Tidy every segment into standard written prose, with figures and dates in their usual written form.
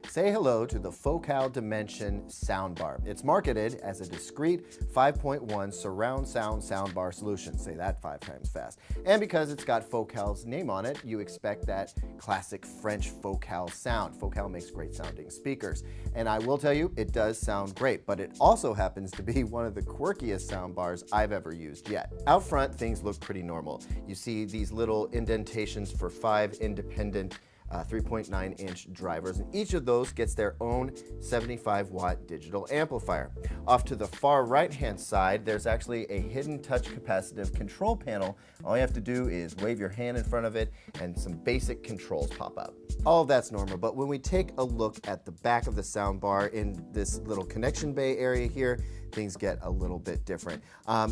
Say hello to the Focal Dimension soundbar. It's marketed as a discrete 5.1 surround sound soundbar solution. Say that 5 times fast. And because it's got Focal's name on it, you expect that classic French Focal sound. Focal makes great sounding speakers. And I will tell you, it does sound great, but it also happens to be one of the quirkiest soundbars I've ever used yet. Out front, things look pretty normal. You see these little indentations for 5 independent 3.9-inch drivers, and each of those gets their own 75-watt digital amplifier. Off to the far right-hand side, there's actually a hidden touch capacitive control panel. All you have to do is wave your hand in front of it, and some basic controls pop up. All of that's normal, but when we take a look at the back of the soundbar in this little connection bay area here, things get a little bit different.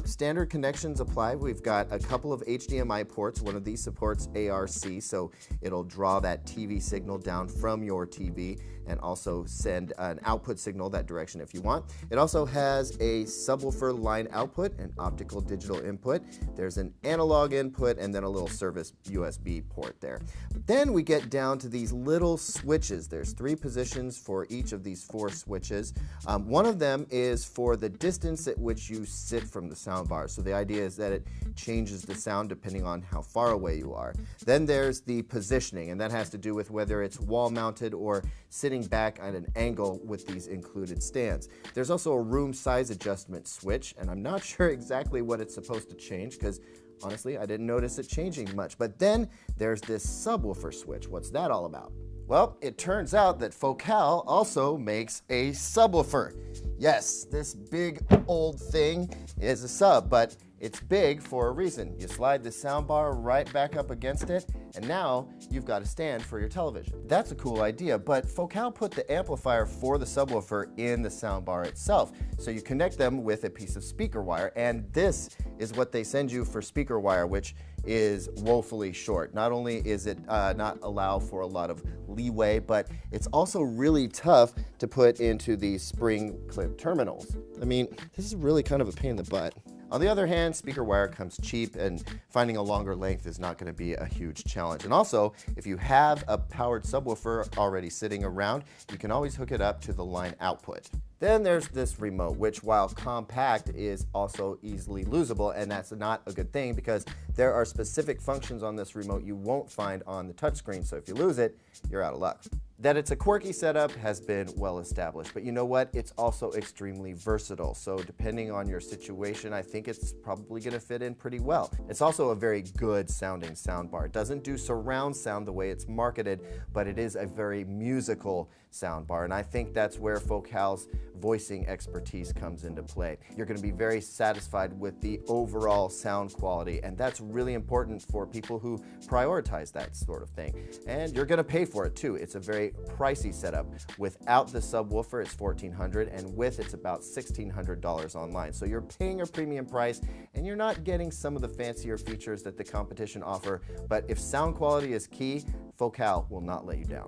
Standard connections apply. We've got a couple of HDMI ports. One of these supports ARC, so it'll draw that TV signal down from your TV and also send an output signal that direction if you want. It also has a subwoofer line output, an optical digital input. There's an analog input and then a little service USB port there. But then we get down to these little switches. There's 3 positions for each of these 4 switches. One of them is for the distance at which you sit from the soundbar. So the idea is that it changes the sound depending on how far away you are. Then there's the positioning, and that has to do with whether it's wall mounted or sitting back at an angle with these included stands. There's also a room size adjustment switch, and I'm not sure exactly what it's supposed to change because honestly, I didn't notice it changing much. But then there's this subwoofer switch. What's that all about? Well, it turns out that Focal also makes a subwoofer. Yes, this big old thing is a sub, but it's big for a reason. You slide the soundbar right back up against it, and now you've got a stand for your television. That's a cool idea, but Focal put the amplifier for the subwoofer in the soundbar itself. So you connect them with a piece of speaker wire, and this is what they send you for speaker wire, which is woefully short. Not only is it not allow for a lot of leeway, but it's also really tough to put into these spring clip terminals. I mean, this is really kind of a pain in the butt. On the other hand, speaker wire comes cheap, and finding a longer length is not going to be a huge challenge. And also, if you have a powered subwoofer already sitting around, you can always hook it up to the line output. Then there's this remote, which while compact is also easily losable, and that's not a good thing because there are specific functions on this remote you won't find on the touchscreen, so if you lose it, you're out of luck. That it's a quirky setup has been well established, but you know what? It's also extremely versatile, so depending on your situation, I think it's probably going to fit in pretty well. It's also a very good sounding soundbar. It doesn't do surround sound the way it's marketed, but it is a very musical soundbar, and I think that's where Focal's voicing expertise comes into play. You're going to be very satisfied with the overall sound quality, and that's really important for people who prioritize that sort of thing. And you're going to pay for it too. It's a very pricey setup. Without the subwoofer, it's $1,400, and with it's about $1,600 online. So you're paying a premium price, and you're not getting some of the fancier features that the competition offer. But if sound quality is key, Focal will not let you down.